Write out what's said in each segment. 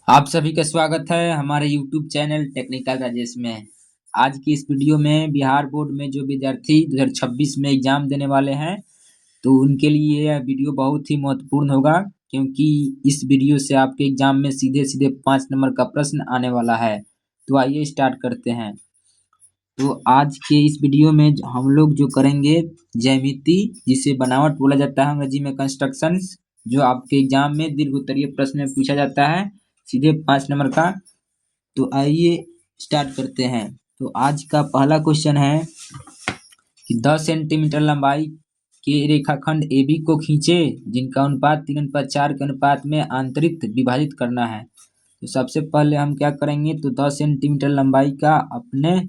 आप सभी का स्वागत है हमारे YouTube चैनल टेक्निकल राजेश में। आज की इस वीडियो में बिहार बोर्ड में जो विद्यार्थी 2026 में एग्जाम देने वाले हैं, तो उनके लिए यह वीडियो बहुत ही महत्वपूर्ण होगा, क्योंकि इस वीडियो से आपके एग्जाम में सीधे-सीधे 5 नंबर का प्रश्न आने वाला है। तो आइए स्टार्ट करते हैं। तो आज के इस वीडियो में हम लोग जो करेंगे ज्यामिति, जिसे बनावट बोला जाता है अंग्रेजी में कंस्ट्रक्शंस, जो आपके एग्जाम में दीर्घ उत्तरीय प्रश्न में पूछा जाता है, सीधे 5 नंबर का। तो आइए स्टार्ट करते हैं। तो आज का पहला क्वेश्चन है कि 10 सेंटीमीटर लंबाई के रेखाखंड AB को खींचे, जिनका अनुपात 3:4 के अनुपात में आंतरिक विभाजित करना है। तो सबसे पहले हम क्या करेंगे, तो 10 सेंटीमीटर लंबाई का अपने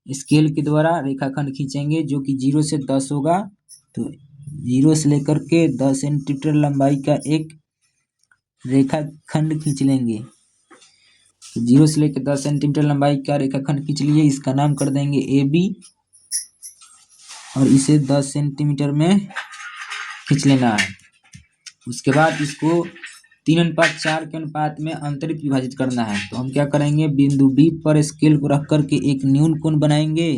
स्केल के द्वारा रेखाखंड खींचेंगे, जो कि 0 से 10 होगा। तो 0 से लेकर के 10 सेंटीमीटर लंबाई का एक रेखाखंड खींच लेंगे। तो 0 से लेकर 10 सेंटीमीटर लंबाई का रेखाखंड खींच लिए, इसका नाम कर देंगे AB, और इसे 10 सेंटीमीटर में खींच लेना है। उसके बाद इसको 3:4 के अनुपात में आंतरिक विभाजित करना है। तो हम क्या करेंगे, बिंदु B पर स्केल को रख करके एक न्यून कोण बनाएंगे।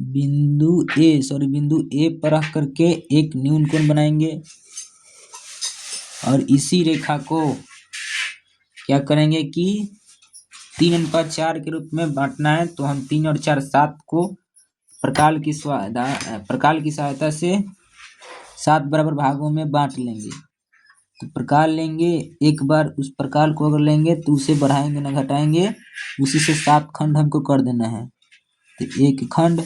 बिंदु A पर रख करके एक न्यून कोण बनाएंगे, और इसी रेखा को क्या करेंगे कि 3:4 के रूप में बांटना है। तो हम 3 और 4 7 को प्रकाल की सहायता से 7 बराबर भागों में बांट लेंगे। तो प्रकाल लेंगे, एक बार उस प्रकाल को अगर लेंगे तो उसे बढ़ाएंगे ना घटाएंगे, उसी से 7 खंड हमको कर देना है। तो एक खंड,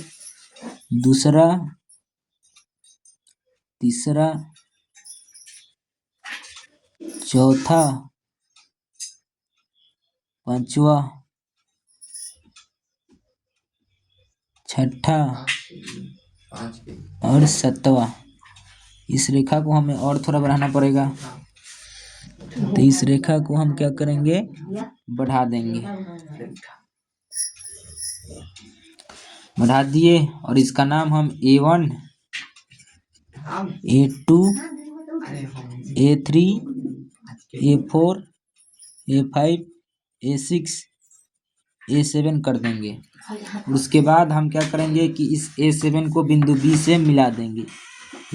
दूसरा, तीसरा, चौथा, पांचवा, छठा और सातवां। इस रेखा को हमें और थोड़ा बढ़ाना पड़ेगा। तो इस रेखा को हम क्या करेंगे, बढ़ा देंगे। बढ़ा दिए, और इसका नाम हम A1, A2, A3, A4, A5, A6, A7 कर देंगे। उसके बाद हम क्या करेंगे कि इस A7 को बिंदु B से मिला देंगे।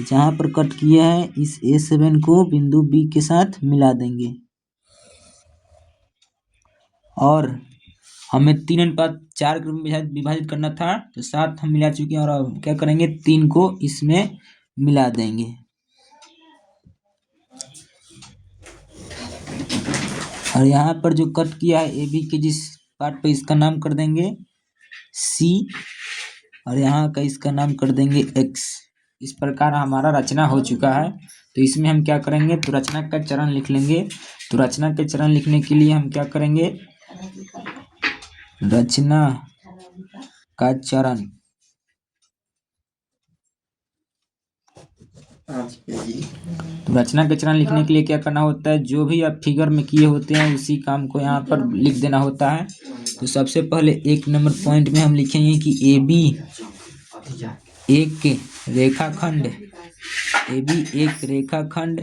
जहाँ पर कट किया है, इस A7 को बिंदु B के साथ मिला देंगे, और हमें 3:4 के रूप में विभाजित करना था। तो 7 हम मिला चुके हैं, और अब क्या करेंगे, 3 को इसमें मिला देंगे। और यहाँ पर जो कट किया है AB के जिस पार्ट पे, इसका नाम कर देंगे C, और यहाँ का इसका नाम कर देंगे X। इस प्रकार हमारा रचना हो चुका है। तो इसमें हम क्या करेंगे, तो रचना का चरण लिख लेंगे। तो रचना के चरण लिखने के लिए हम क्या करेंगे, रचना का चरण। तो रचना के चरण लिखने के लिए क्या करना होता है, जो भी आप फिगर में किए होते हैं उसी काम को यहाँ पर लिख देना होता है। तो सबसे पहले 1 नंबर पॉइंट में हम लिखेंगे कि AB एक रेखाखंड, AB एक रेखाखंड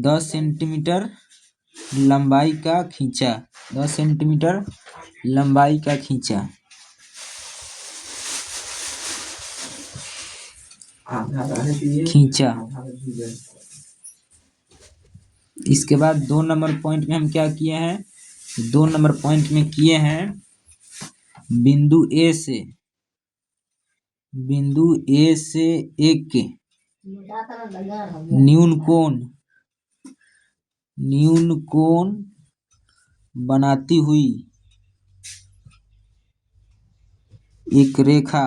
10 सेंटीमीटर लंबाई का खींचा, 10 सेंटीमीटर लंबाई का खींचा। इसके बाद 2 नंबर पॉइंट में हम क्या किए हैं, 2 नंबर पॉइंट में किए हैं बिंदु A से एक न्यून कोण बनाती हुई एक रेखा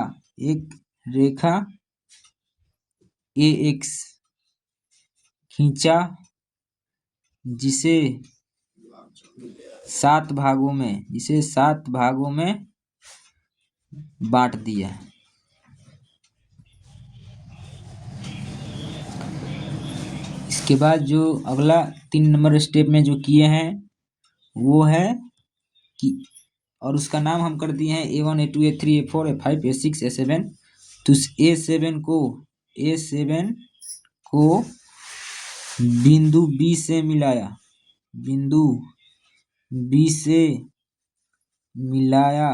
AX खींचा, जिसे 7 भागों में बांट दिया। इसके बाद जो अगला 3 नंबर स्टेप में जो किए हैं वो है कि, और उसका नाम हम कर दिए हैं A1, A2, A3, A4, A5, A6, A7। तो इस A7 को बिंदु बी से मिलाया, बिंदु बी से मिलाया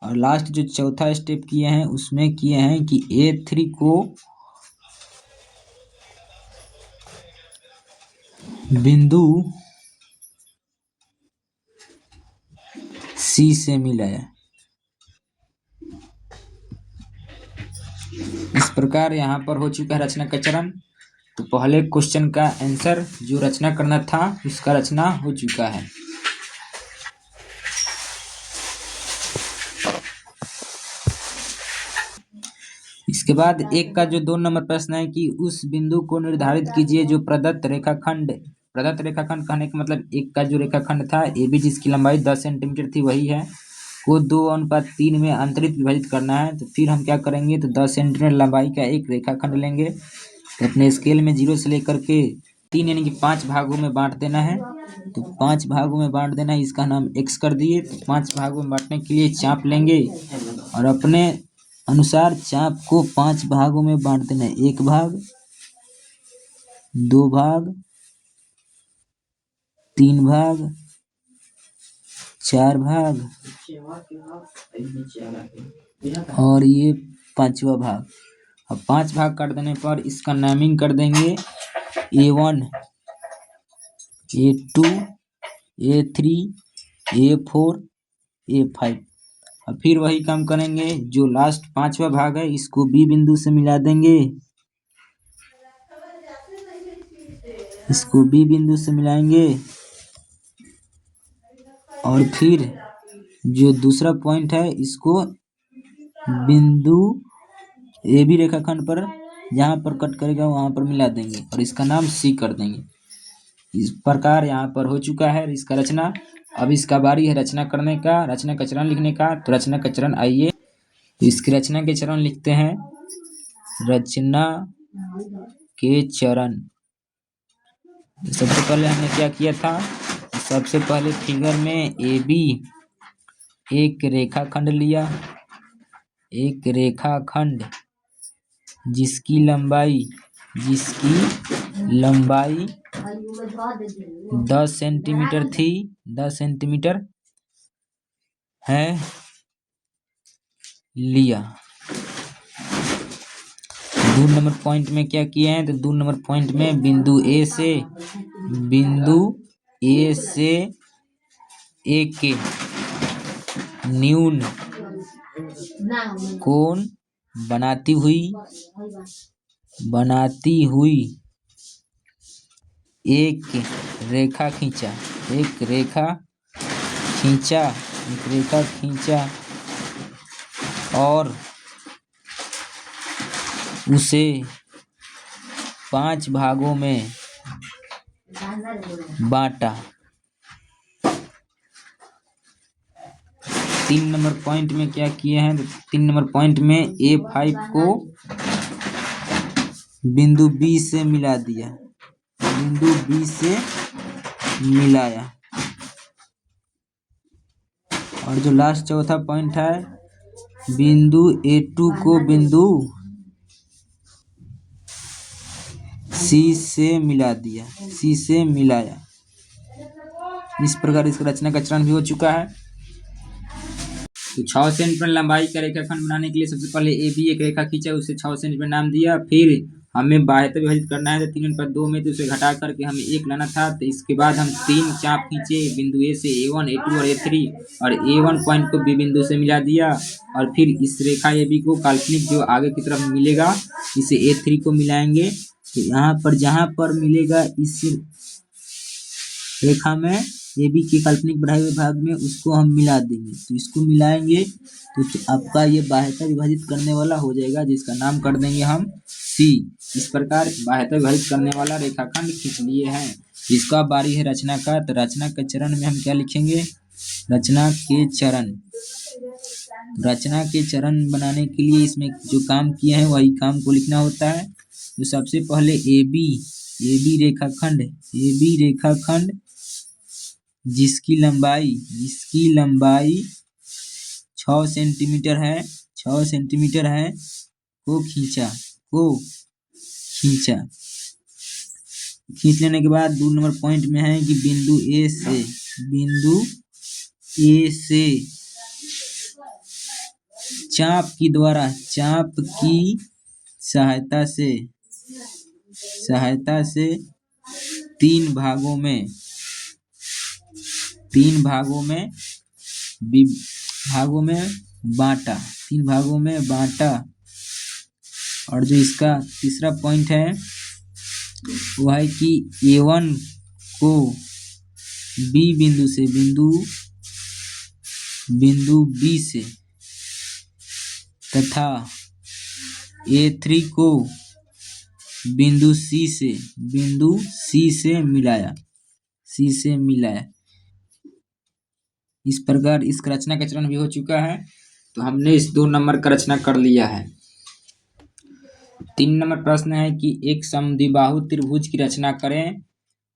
और लास्ट जो चौथा स्टेप किए हैं उसमें किए हैं कि A3 को बिंदु सी से मिलाया। इस प्रकार यहाँ पर हो चुका है रचना का चरण। तो पहले क्वेश्चन का आंसर जो रचना करना था उसका रचना हो चुका है। इसके बाद एक का जो 2 नंबर प्रश्न है कि उस बिंदु को निर्धारित कीजिए जो प्रदत्त रेखाखंड कहने का मतलब एक का जो रेखाखंड था AB जिसकी लंबाई 10 सेंटीमीटर थी वही है को 2:3 में अंतरित विभाजित करना है। तो फिर हम क्या करेंगे, तो 10 सेंटीमीटर लंबाई का एक रेखाखंड लेंगे, तो अपने स्केल में 0 से लेकर के 3 यानी कि 5 भागों में बांट देना है। तो 5 भागों में बांट देना है, इसका नाम x कर दिए। तो 5 भागों में बांटने के लिए चाप लेंगे और अपने अनुसार चाप को 5 भागों में बांट देना है। 1 भाग, 2 भाग, 3 भाग, 4 भाग और ये 5वां भाग। अब 5 भाग कर देने पर इसका नेमिंग कर देंगे A1, A2, A3, A4, A5। अब फिर वही काम करेंगे, जो लास्ट 5वां भाग है इसको B बिंदु से मिला देंगे, इसको B बिंदु से मिलाएंगे और फिर जो दूसरा पॉइंट है इसको बिंदु AB रेखाखंड पर जहाँ पर कट करेगा वहाँ पर मिला देंगे और इसका नाम C कर देंगे। इस प्रकार यहाँ पर हो चुका है इसका रचना। अब इसका बारी है रचना करने का, रचना का चरण लिखने का। तो रचना का चरण आइए, तो इसकी रचना के चरण लिखते हैं। रचना के चरण, तो सबसे पहले हमने क्या किया था, सबसे पहले फिगर में AB एक रेखाखंड लिया, एक रेखाखंड जिसकी लंबाई 10 सेंटीमीटर थी, 10 सेंटीमीटर है लिया। 2 नंबर पॉइंट में क्या किए हैं, तो 2 नंबर पॉइंट में बिंदु A से A के न्यून कोण बनाती हुई एक रेखा खींचा और उसे 5 भागों में बांटा। 3 नंबर पॉइंट में क्या किए हैं, तो 3 नंबर पॉइंट में A5 को बिंदु B से मिला दिया, बिंदु B से मिलाया। और जो लास्ट चौथा पॉइंट है, बिंदु A2 को बिंदु C से मिला दिया, C से मिलाया। इस प्रकार इसका रचना का चरण भी हो चुका है। तो 6 सेंटीमीटर लंबाई का रेखाखंड बनाने के लिए सबसे पहले AB एक रेखा खींचा, उसे 6 सेंटीमीटर नाम दिया। फिर हमें बाह्यतः विभाजित करना है, तो 3/2 में तो उसे घटा करके हमें 1 लाना था। तो इसके बाद हम 3 चाप खींचे बिंदु A से, A1, A2 और A3 और A1 पॉइंट को B बिंदु से मिला दिया। और फिर इस रेखा AB को काल्पनिक जो आगे की तरफ मिलेगा इसे A3 को मिलाएंगे। तो यहाँ पर जहाँ पर मिलेगा इस रेखा में AB के काल्पनिक बढ़ाए हुए भाग में उसको हम मिला देंगे। तो इसको मिलाएंगे तो आपका ये बाह्यतः विभाजित करने वाला हो जाएगा, जिसका नाम कर देंगे हम C। इस प्रकार बाह्यतः विभाजित करने वाला रेखाखंड खींच लिए हैं। इसका बारी है रचना का। तो रचना के चरण में हम क्या लिखेंगे, रचना के चरण। रचना के चरण बनाने के लिए इसमें जो काम किए हैं वही काम को लिखना होता है। तो सबसे पहले AB रेखाखंड जिसकी लंबाई 6 सेंटीमीटर है को खींचा। खींच लेने के बाद 2 नंबर पॉइंट में है कि बिंदु ए से चाप की सहायता से तीन भागों में बांटा। और जो इसका तीसरा पॉइंट है वो है कि A1 को B बिंदु B से तथा A3 को बिंदु C से मिलाया। इस प्रकार इसका रचना का चरण भी हो चुका है। तो हमने इस 2 नंबर का रचना कर लिया है। 3 नंबर प्रश्न है कि एक समद्विबाहु त्रिभुज की रचना करें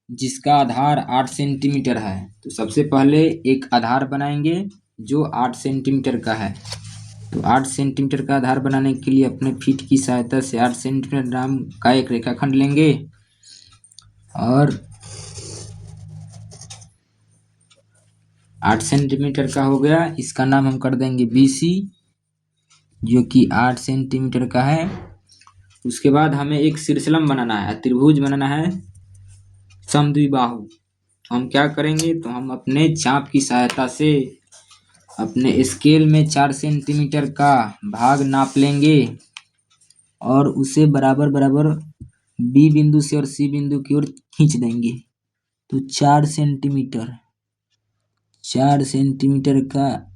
जिसका आधार 8 सेंटीमीटर है। तो सबसे पहले एक आधार बनाएंगे जो 8 सेंटीमीटर का है। तो 8 सेंटीमीटर का आधार बनाने के लिए अपने फीट की सहायता से 8 सेंटीमीटर नाम का एक रेखाखंड लेंगे और 8 सेंटीमीटर का हो गया। इसका नाम हम कर देंगे BC जो कि 8 सेंटीमीटर का है। उसके बाद हमें एक शीर्षलंब बनाना है, त्रिभुज बनाना है समद्विबाहु। तो हम क्या करेंगे, तो हम अपने चाप की सहायता से अपने स्केल में 4 सेंटीमीटर का भाग नाप लेंगे और उसे बराबर बराबर B बिंदु से और C बिंदु की ओर खींच देंगे। तो 4 सेंटीमीटर का।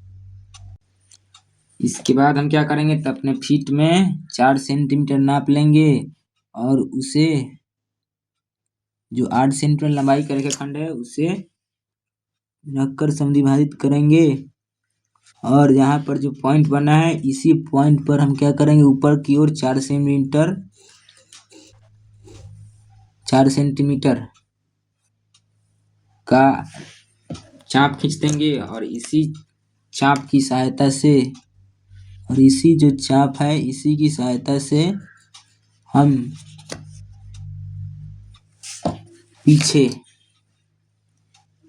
इसके बाद हम क्या करेंगे, तो अपने फीट में 4 सेंटीमीटर नाप लेंगे और उसे जो 8 सेंटीमीटर लंबाई का रेखाखंड है उसे रखकर समद्विभाजित करेंगे। और यहाँ पर जो पॉइंट बना है इसी पॉइंट पर हम क्या करेंगे, ऊपर की ओर 4 सेंटीमीटर का चाप खींच देंगे और इसी चाप की सहायता से और इसी जो चाप है इसी की सहायता से हम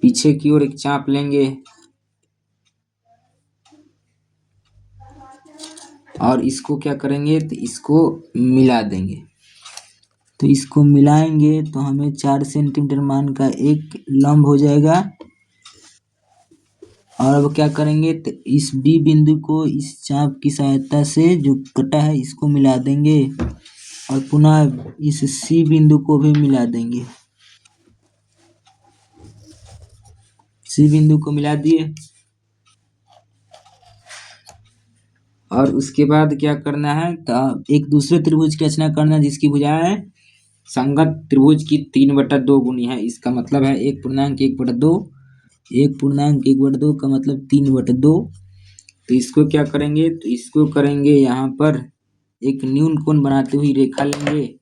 पीछे की ओर एक चाप लेंगे और इसको क्या करेंगे, तो इसको मिला देंगे। तो इसको मिलाएंगे तो हमें 4 सेंटीमीटर मान का एक लंब हो जाएगा। और अब क्या करेंगे, तो इस B बिंदु को इस चाप की सहायता से जो कटा है इसको मिला देंगे और पुनः इस C बिंदु को भी मिला देंगे। C बिंदु को मिला दिए और उसके बाद क्या करना है, तो एक दूसरे त्रिभुज की रचना करना है जिसकी भुजाएं संगत त्रिभुज की 3/2 गुनी है। इसका मतलब है 1.1/2। 1.1/2 का मतलब 3/2। तो इसको क्या करेंगे, तो इसको करेंगे यहाँ पर एक न्यून कोण बनाते हुई रेखा लेंगे।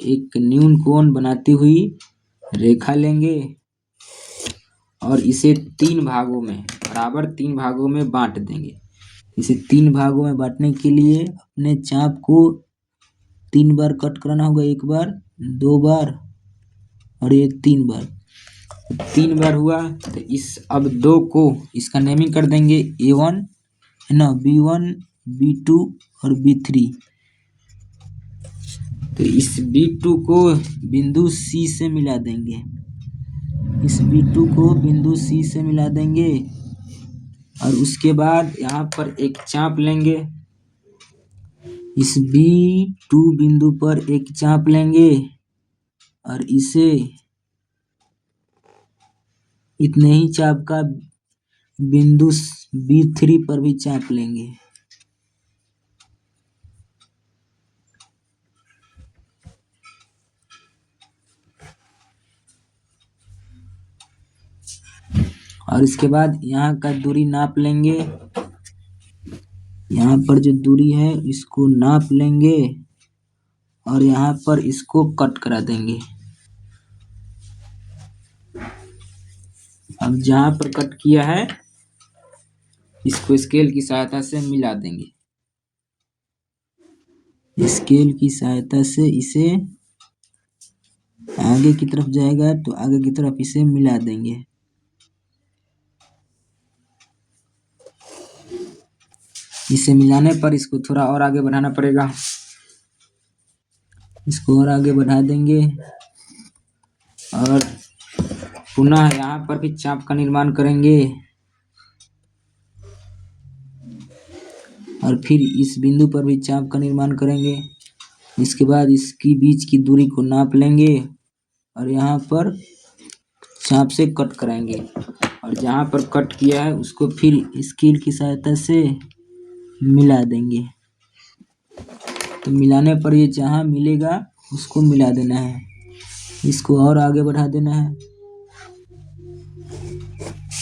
एक न्यून कोण बनाती हुई रेखा लेंगे और इसे 3 भागों में बराबर 3 भागों में बांट देंगे। इसे 3 भागों में बांटने के लिए अपने चाप को 3 बार कट कराना होगा, 1 बार, 2 बार और ये 3 बार। 3 बार हुआ तो इस अब 2 को इसका नेमिंग कर देंगे A1 है ना, B1, B2 और B3। तो इस B2 को बिंदु C से मिला देंगे। और उसके बाद यहाँ पर एक चाप लेंगे। इस B2 बिंदु पर एक चाप लेंगे और इसे इतने ही चाप का बिंदु B3 पर भी चाप लेंगे। और इसके बाद यहाँ का दूरी नाप लेंगे। यहाँ पर जो दूरी है इसको नाप लेंगे और यहाँ पर इसको कट करा देंगे। अब जहाँ पर कट किया है इसको स्केल की सहायता से मिला देंगे। स्केल की सहायता से इसे आगे की तरफ जाएगा तो आगे की तरफ इसे मिला देंगे। इसे मिलाने पर इसको थोड़ा और आगे बढ़ाना पड़ेगा। इसको और आगे बढ़ा देंगे और पुनः यहाँ पर भी चाप का निर्माण करेंगे और फिर इस बिंदु पर भी चाप का निर्माण करेंगे। इसके बाद इसकी बीच की दूरी को नाप लेंगे और यहाँ पर चाप से कट कराएंगे और जहाँ पर कट किया है उसको फिर स्केल की सहायता से मिला देंगे। तो मिलाने पर ये जहाँ मिलेगा उसको मिला देना है। इसको और आगे बढ़ा देना है।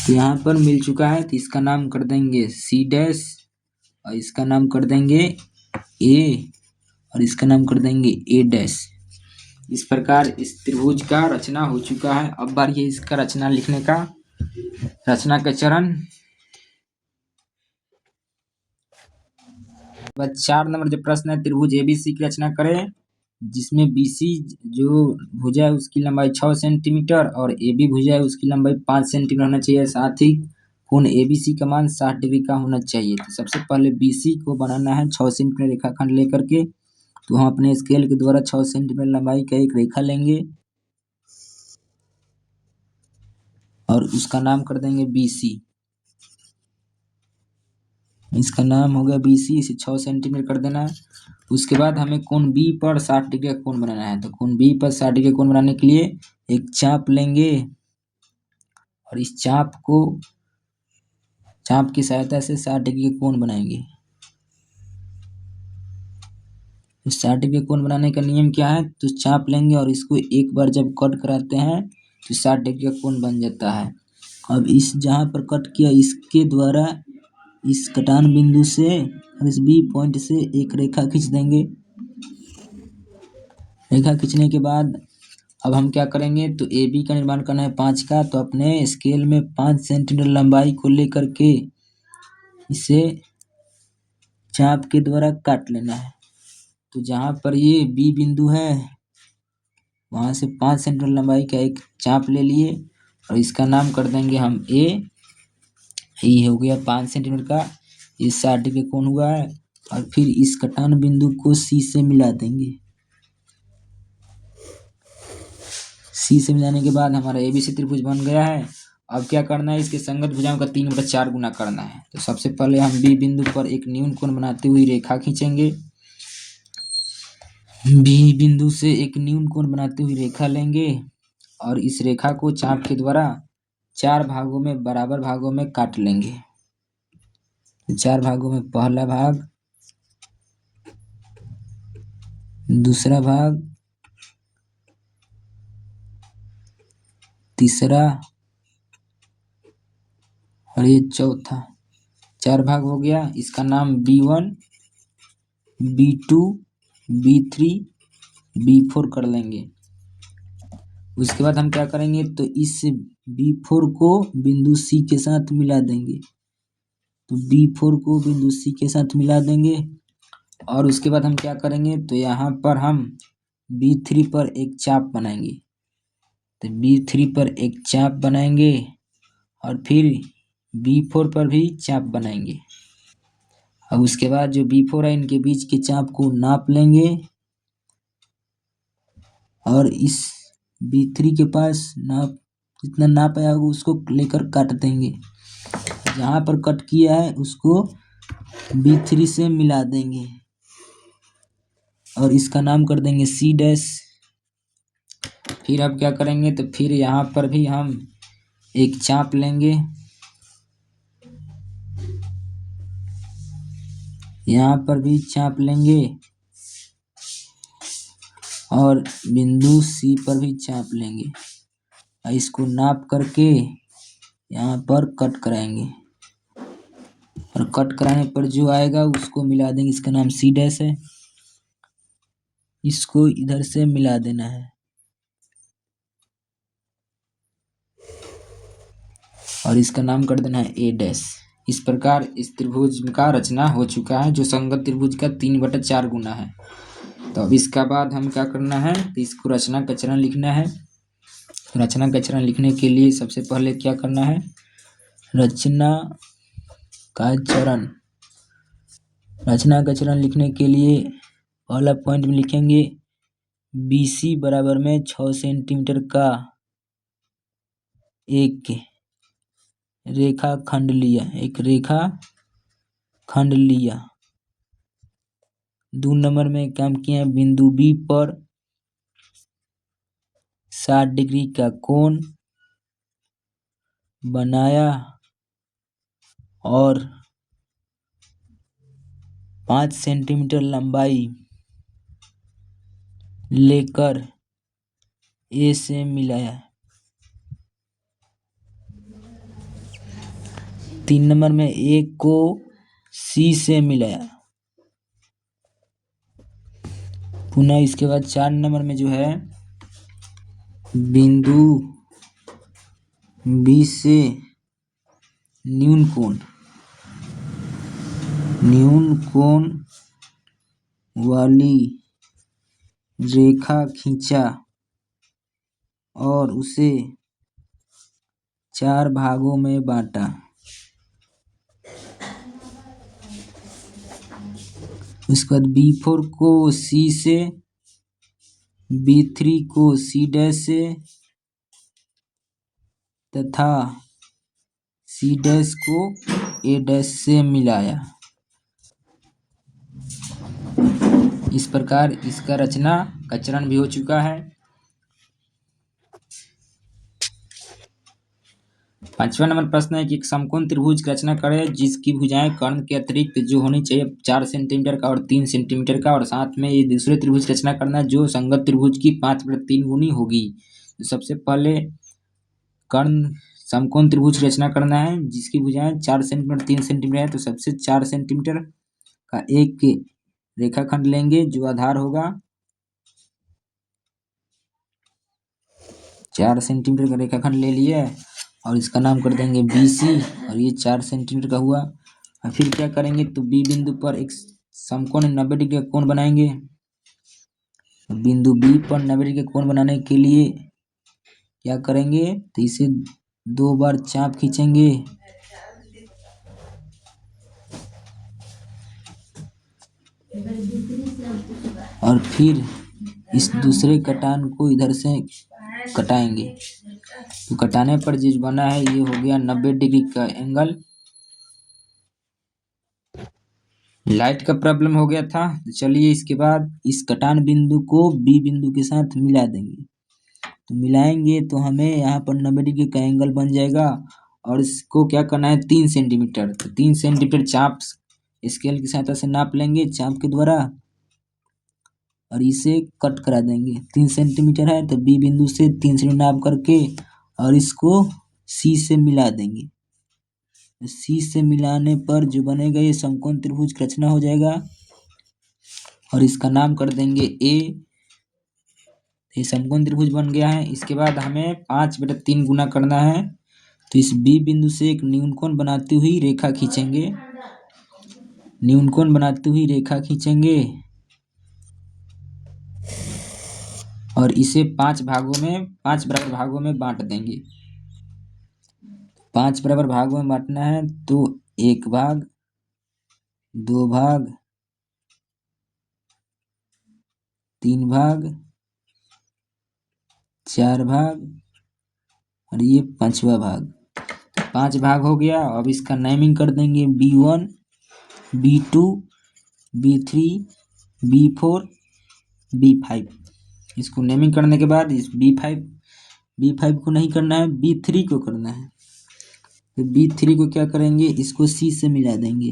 तो यहाँ पर मिल चुका है तो इसका नाम कर देंगे सी डैश और इसका नाम कर देंगे ए और इसका नाम कर देंगे ए डैश। इस प्रकार इस त्रिभुज का रचना हो चुका है। अब बारी है इसका रचना लिखने का। रचना का चरण 4 नंबर जो प्रश्न है, त्रिभुज एबीसी की रचना करें जिसमें बीसी जो भुजा है उसकी लंबाई 6 सेंटीमीटर और एबी भुजा है उसकी लंबाई 5 सेंटीमीटर होना चाहिए। साथ ही कोण एबीसी का मान 60 डिग्री का होना चाहिए। तो सबसे पहले बीसी को बनाना है 6 सेंटीमीटर रेखाखंड लेकर के। तो हम अपने स्केल के द्वारा 6 सेंटीमीटर लंबाई का एक रेखा लेंगे और उसका नाम कर देंगे बीसी। इसका नाम हो गया बीसी। इसे 6 सेंटीमीटर कर देना है। उसके बाद हमें कोण बी पर 60 डिग्री का कोण बनाना है। तो कोण बी पर 60 डिग्री का कोण बनाने के लिए एक चाप लेंगे और इस चाप की सहायता से 60 डिग्री का कोण बनाएंगे। तो 60 डिग्री का कोण बनाने का नियम क्या है? तो चाप लेंगे और इसको एक बार जब कट कराते हैं तो 60 डिग्री का कोण बन जाता है। अब इस जहाँ पर कट किया इसके द्वारा इस कटान बिंदु से और इस बी पॉइंट से एक रेखा खींच देंगे। रेखा खींचने के बाद अब हम क्या करेंगे? तो ए बी का निर्माण करना है 5 का। तो अपने स्केल में 5 सेंटीमीटर लंबाई को लेकर के इसे चाप के द्वारा काट लेना है। तो जहाँ पर ये बी बिंदु है वहाँ से 5 सेंटीमीटर लंबाई का एक चाप ले लिए और इसका नाम कर देंगे हम ए। ये हो गया 5 सेंटीमीटर का। ये 60 डिग्री कोण हुआ है और फिर इस कटान बिंदु को सी से मिला देंगे। सी से मिलाने के बाद हमारा एबीसी त्रिभुज बन गया है। अब क्या करना है? इसके संगत भुजाओं का 3/4 गुना करना है। तो सबसे पहले हम बी बिंदु पर एक न्यून कोण बनाते हुए रेखा खींचेंगे। बी बिंदु से एक न्यून कोण बनाते हुए रेखा लेंगे और इस रेखा को चाप के द्वारा 4 भागों में बराबर भागों में काट लेंगे। तो 4 भागों में पहला भाग, दूसरा भाग, तीसरा और ये चौथा। 4 भाग हो गया। इसका नाम B1, B2, B3, B4 कर लेंगे। उसके बाद हम क्या करेंगे? तो इस B4 को बिंदु C के साथ मिला देंगे। तो B4 को बिंदु C के साथ मिला देंगे और उसके बाद हम क्या करेंगे? तो यहाँ पर हम B3 पर एक चाप बनाएंगे। तो B3 पर एक चाप बनाएंगे और फिर B4 पर भी चाप बनाएंगे। अब उसके बाद जो B4 है इनके बीच के चाप को नाप लेंगे और इस B3 के पास जितना नाप आया होगा उसको लेकर काट देंगे। जहाँ पर कट किया है उसको B3 से मिला देंगे और इसका नाम कर देंगे C डैश। फिर अब क्या करेंगे? तो फिर यहाँ पर भी हम एक चाप लेंगे। यहाँ पर भी चाप लेंगे और बिंदु C पर भी चाप लेंगे और इसको नाप करके यहाँ पर कट कराएंगे और कट कराने पर जो आएगा उसको मिला देंगे। इसका नाम C डैश है। इसको इधर से मिला देना है और इसका नाम कर देना है A डैश। इस प्रकार इस त्रिभुज का रचना हो चुका है जो संगत त्रिभुज का 3/4 गुना है। तो अब इसका बाद हम क्या करना है, तो इसको रचना का चरण लिखना है। रचना का चरण लिखने के लिए सबसे पहले क्या करना है, रचना का चरण। रचना का चरण लिखने के लिए पहला पॉइंट में लिखेंगे BC बराबर में 6 सेंटीमीटर का एक रेखा खंड लिया, एक रेखा खंड लिया। 2 नंबर में काम किया, बिंदु B पर 60 डिग्री का कोण बनाया और 5 सेंटीमीटर लंबाई लेकर A से मिलाया। 3 नंबर में A को C से मिलाया। पुनः इसके बाद 4 नंबर में जो है बिंदु B से न्यून कोण वाली रेखा खींचा और उसे 4 भागों में बांटा। उसके बाद B4 को C से, B3 को C डैश से तथा C डैश को A डैश से मिलाया। इस प्रकार इसका रचना का चरण भी हो चुका है। 5वां नंबर प्रश्न है कि एक समकोण त्रिभुज की रचना करें जिसकी भुजाएं कर्ण के अतिरिक्त जो होनी चाहिए 4 सेंटीमीटर का और 3 सेंटीमीटर का, और साथ में ये दूसरे त्रिभुज की रचना करना जो संगत त्रिभुज की 5/3 गुनी होगी। तो सबसे पहले कर्ण समकोण त्रिभुज की रचना करना है जिसकी भुजाएं 4 सेंटीमीटर 3 सेंटीमीटर है। तो सबसे 4 सेंटीमीटर का एक रेखाखंड लेंगे जो आधार होगा। 4 सेंटीमीटर का रेखाखंड ले लिया और इसका नाम कर देंगे BC, और ये 4 सेंटीमीटर का हुआ। और फिर क्या करेंगे, तो B बिंदु पर एक समकोण 90 डिग्री का कोण बनाएंगे। बिंदु B पर 90 डिग्री का कोण बनाने के लिए क्या करेंगे, तो इसे 2 बार चाप खींचेंगे और फिर इस दूसरे कटान को इधर से कटाएंगे। तो कटाने पर जो बना है ये हो गया 90 डिग्री का एंगल। लाइट का प्रॉब्लम हो गया था, तो चलिए इसके बाद इस कटान बिंदु को B बिंदु के साथ मिला देंगे। तो मिलाएंगे तो हमें यहाँ पर 90 डिग्री का एंगल बन जाएगा और इसको क्या करना है 3 सेंटीमीटर। तो 3 सेंटीमीटर चाप स्केल की सहायता से नाप लेंगे चाप के द्वारा और इसे कट करा देंगे। 3 सेंटीमीटर है तो B बिंदु से 3 सेंटीमीटर नाप करके और इसको C से मिला देंगे। C से मिलाने पर जो बनेगा ये समकोण त्रिभुज की रचना हो जाएगा और इसका नाम कर देंगे A। ये समकोण त्रिभुज बन गया है। इसके बाद हमें 5/3 गुना करना है। तो इस B बिंदु से एक न्यून कोण बनाती हुई रेखा खींचेंगे। न्यून कोण बनाती हुई रेखा खींचेंगे और इसे 5 बराबर भागों में बांट देंगे। 5 बराबर भागों में बांटना है तो 1 भाग, 2 भाग, 3 भाग, 4 भाग और ये 5वां भाग। 5 भाग हो गया। अब इसका नेमिंग कर देंगे B1, B2, B3, B4, B5। इसको नेमिंग करने के बाद इस B5 को नहीं करना है, B3 को करना है। तो B3 को क्या करेंगे, इसको C से मिला देंगे।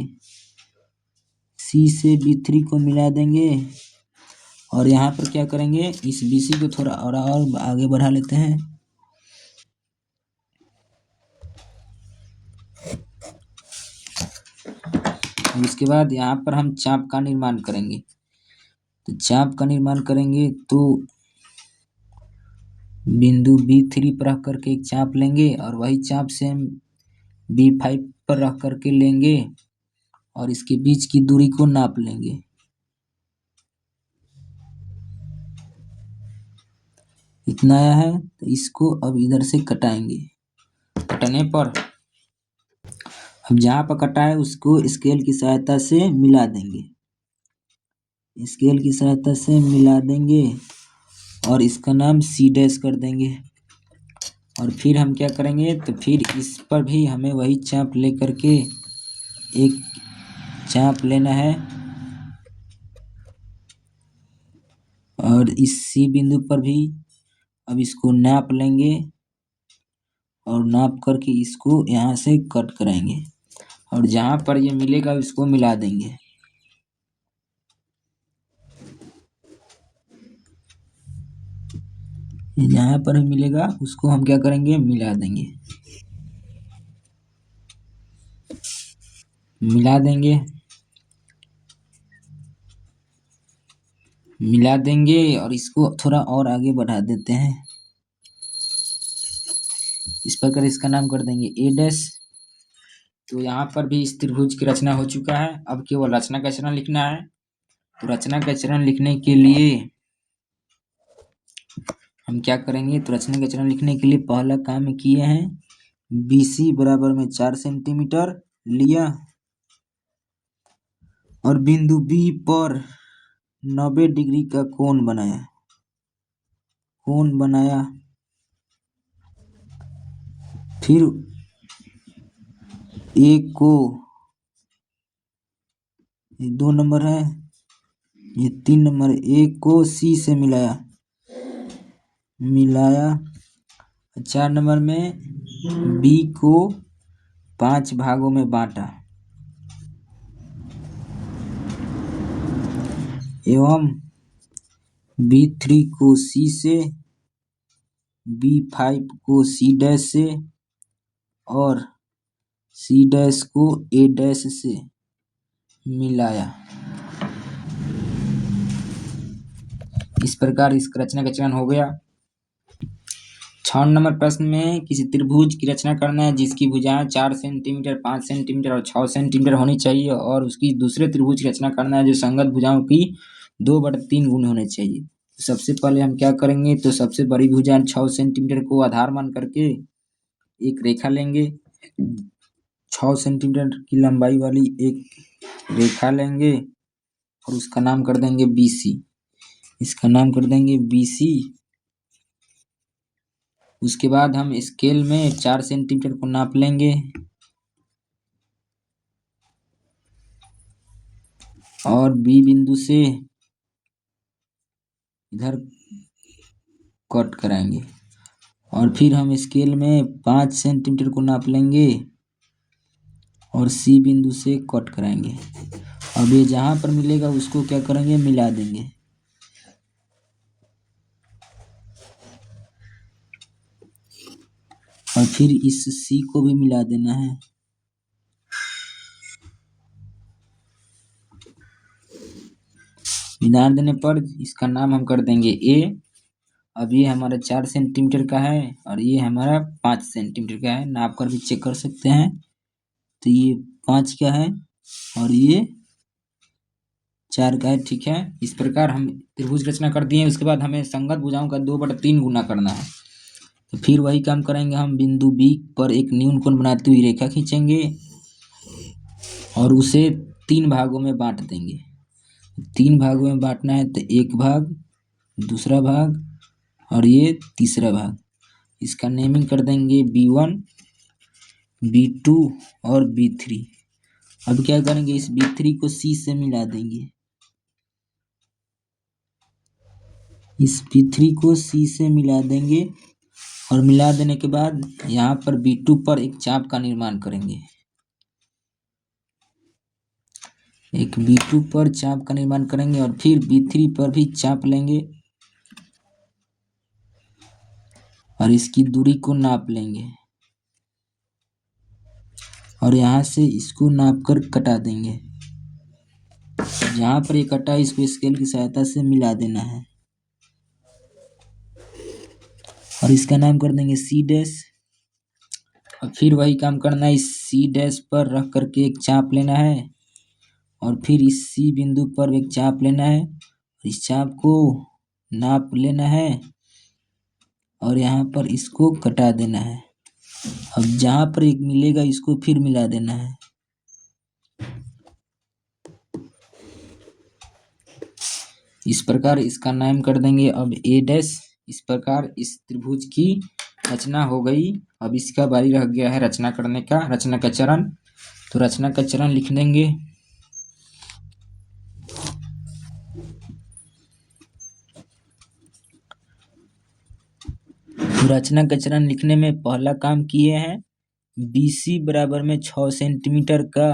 C से B3 को मिला देंगे और यहाँ पर क्या करेंगे, इस BC को थोड़ा और आगे बढ़ा लेते हैं। इसके बाद यहाँ पर हम चाप का निर्माण करेंगे। तो चाप का निर्माण करेंगे तो बिंदु B3 पर रख करके एक चाप लेंगे और वही चाप से हम B5 पर रख करके लेंगे और इसके बीच की दूरी को नाप लेंगे। इतना आया है तो इसको अब इधर से कटाएंगे। कटने पर अब जहाँ पर कटा है उसको स्केल की सहायता से मिला देंगे। स्केल की सहायता से मिला देंगे और इसका नाम सी डैश कर देंगे। और फिर हम क्या करेंगे तो फिर इस पर भी हमें वही चाप ले करके एक चाप लेना है और इस सी बिंदु पर भी अब इसको नाप लेंगे और नाप करके इसको यहाँ से कट कराएंगे और जहाँ पर ये मिलेगा इसको मिला देंगे। जहाँ पर मिलेगा उसको हम क्या करेंगे मिला देंगे। मिला देंगे मिला देंगे और इसको थोड़ा और आगे बढ़ा देते हैं। इस प्रकार इसका नाम कर देंगे ए डैश। तो यहाँ पर भी इस त्रिभुज की रचना हो चुका है। अब केवल रचना का चरण लिखना है। तो रचना का चरण लिखने के लिए हम क्या करेंगे तो रचना का चरण लिखने के लिए पहला काम किए हैं BC बराबर में 4 सेंटीमीटर लिया और बिंदु B पर 90 डिग्री का कोण बनाया। फिर A को, ये 2 नंबर है, ये 3 नंबर, A को C से मिलाया। 4 नंबर में B को 5 भागों में बांटा एवं B3 को C से, B5 को C डैश से और C डैश को A डैश से मिलाया। इस प्रकार इस रचना का चयन हो गया। 6 नंबर प्रश्न में किसी त्रिभुज की रचना करना है जिसकी भुजाएं 4 सेंटीमीटर, 5 सेंटीमीटर और 6 सेंटीमीटर होनी चाहिए और उसकी दूसरे त्रिभुज की रचना करना है जो संगत भुजाओं की 2/3 गुने होने चाहिए। सबसे पहले हम क्या करेंगे तो सबसे बड़ी भुजा 6 सेंटीमीटर को आधार मान करके एक रेखा लेंगे। 6 सेंटीमीटर की लंबाई वाली एक रेखा लेंगे और उसका नाम कर देंगे BC। इसका नाम कर देंगे BC। उसके बाद हम स्केल में 4 सेंटीमीटर को नाप लेंगे और B बिंदु से इधर कट कराएंगे और फिर हम स्केल में 5 सेंटीमीटर को नाप लेंगे और C बिंदु से कट कराएंगे। अब ये जहाँ पर मिलेगा उसको क्या करेंगे मिला देंगे। और फिर इस C को भी मिला देना है। मिला देने पर इसका नाम हम कर देंगे A। अब ये हमारा 4 सेंटीमीटर का है और ये हमारा 5 सेंटीमीटर का है। नाप कर भी चेक कर सकते हैं। तो ये 5 का है और ये 4 का है। ठीक है, इस प्रकार हम त्रिभुज रचना कर दिए। उसके बाद हमें संगत भुजाओं का 2/3 गुना करना है। तो फिर वही काम करेंगे। हम बिंदु B पर एक न्यून कोण बनाती हुई रेखा खींचेंगे और उसे 3 भागों में बांट देंगे। 3 भागों में बांटना है तो एक भाग, दूसरा भाग और ये तीसरा भाग। इसका नेमिंग कर देंगे B1, B2 और B3। अब क्या करेंगे इस B3 को C से मिला देंगे। इस B3 को C से मिला देंगे और मिला देने के बाद यहाँ पर B2 पर एक चाप का निर्माण करेंगे। एक B2 पर चाप का निर्माण करेंगे और फिर B3 पर भी चाप लेंगे और इसकी दूरी को नाप लेंगे और यहाँ से इसको नाप कर कटा देंगे। जहाँ पर ये कटा है इसको स्केल की सहायता से मिला देना है और इसका नाम कर देंगे C डैश। और फिर वही काम करना है। इस C डैश पर रख करके एक चाप लेना है और फिर इस C बिंदु पर एक चाप लेना है। इस चाप को नाप लेना है और यहाँ पर इसको कटा देना है। अब जहाँ पर एक मिलेगा इसको फिर मिला देना है। इस प्रकार इसका नाम कर देंगे अब ए डैश। इस प्रकार इस त्रिभुज की रचना हो गई। अब इसका बारी रह गया है रचना करने का, रचना का चरण। तो रचना का चरण लिख देंगे। तो रचना का चरण लिखने में पहला काम किए हैं, BC बराबर में 6 सेंटीमीटर का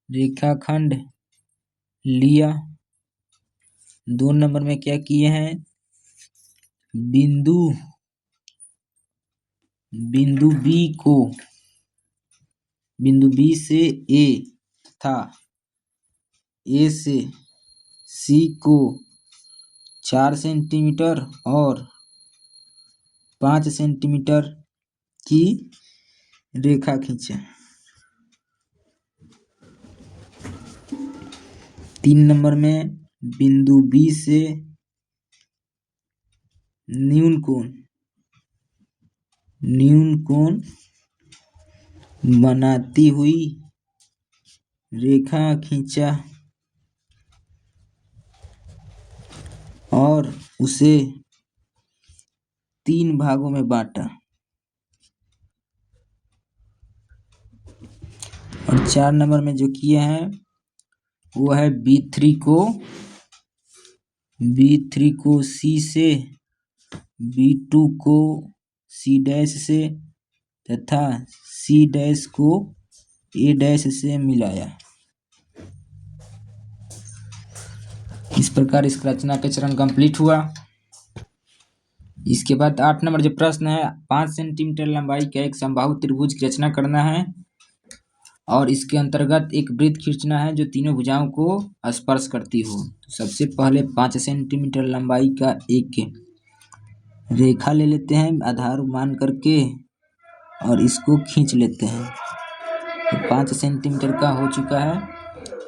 रेखाखंड लिया। 2 नंबर में क्या किए हैं, बिंदु B से A तथा A से C को 4 सेंटीमीटर और 5 सेंटीमीटर की रेखा खींचे। 3 नंबर में बिंदु B से न्यून कोण बनाती हुई रेखा खींचा और उसे 3 भागों में बांटा। और 4 नंबर में जो किए हैं वो है B3 को C से, B2 को C डैश से तथा C डैश को A डैश से मिलाया। इस प्रकार इस रचना का चरण कंप्लीट हुआ। इसके बाद 8 नंबर जो प्रश्न है, 5 सेंटीमीटर लंबाई का एक समबाहु त्रिभुज की रचना करना है और इसके अंतर्गत एक वृत्त खींचना है जो तीनों भुजाओं को स्पर्श करती हो। तो सबसे पहले 5 सेंटीमीटर लंबाई का एक रेखा ले लेते हैं आधार मान करके और इसको खींच लेते हैं। तो 5 सेंटीमीटर का हो चुका है।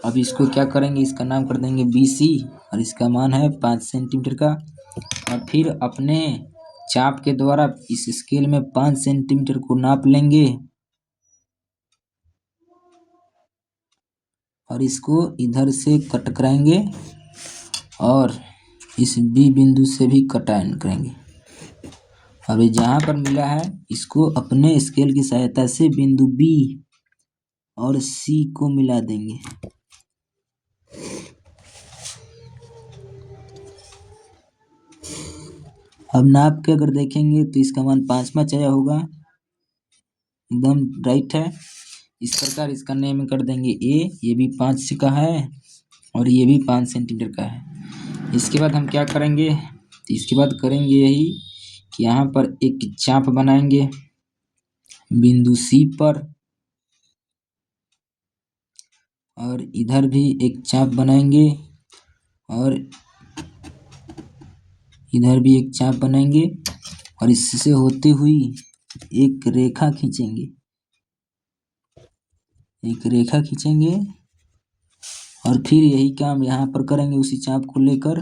अब इसको क्या करेंगे, इसका नाम कर देंगे BC और इसका मान है 5 सेंटीमीटर का। और फिर अपने चाप के द्वारा इस स्केल में 5 सेंटीमीटर को नाप लेंगे और इसको इधर से कट कराएंगे और इस B बिंदु से भी कटान करेंगे। अब जहाँ पर मिला है इसको अपने स्केल की सहायता से बिंदु B और C को मिला देंगे। अब नाप के अगर देखेंगे तो इसका मान 5वां आया होगा, एकदम राइट है। इस प्रकार इसका नेम कर देंगे A। ये भी 5 का है और ये भी 5 सेंटीमीटर का है। इसके बाद हम क्या करेंगे, तो इसके बाद करेंगे यही कि यहाँ पर एक चाप बनाएंगे बिंदु C पर और इधर भी एक चाप बनाएंगे और इधर भी एक चाप बनाएंगे और इससे होते हुई एक रेखा खींचेंगे और फिर यही काम यहाँ पर करेंगे उसी चाप को लेकर।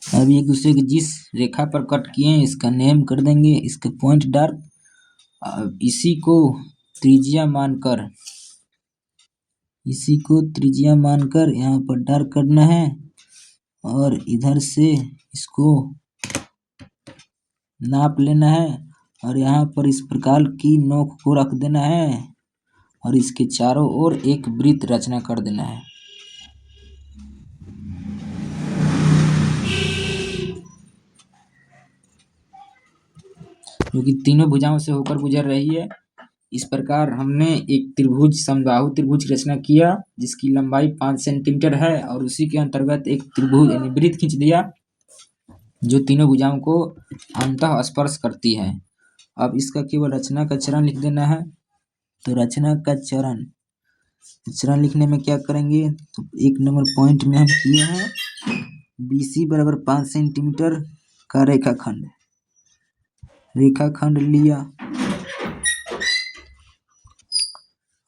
अब एक दूसरे के जिस रेखा पर कट किए हैं इसका नेम कर देंगे, इसके पॉइंट डार्क। इसी को त्रिज्या मानकर यहाँ पर डार्क करना है और इधर से इसको नाप लेना है और यहाँ पर इस प्रकार की नोक को रख देना है और इसके चारों ओर एक वृत्त रचना कर देना है। जो कि तीनों भुजाओं से होकर गुजर रही है। इस प्रकार हमने एक त्रिभुज समबाहु त्रिभुज की रचना किया जिसकी लंबाई 5 सेंटीमीटर है और उसी के अंतर्गत एक त्रिभुज यानी वृत्त खींच दिया जो तीनों भुजाओं को अंतः स्पर्श करती है। अब इसका केवल रचना का चरण लिख देना है। तो रचना का चरण लिखने में क्या करेंगे, तो 1 नंबर पॉइंट में हम किए हैं BC बराबर 5 सेंटीमीटर का रेखाखंड लिया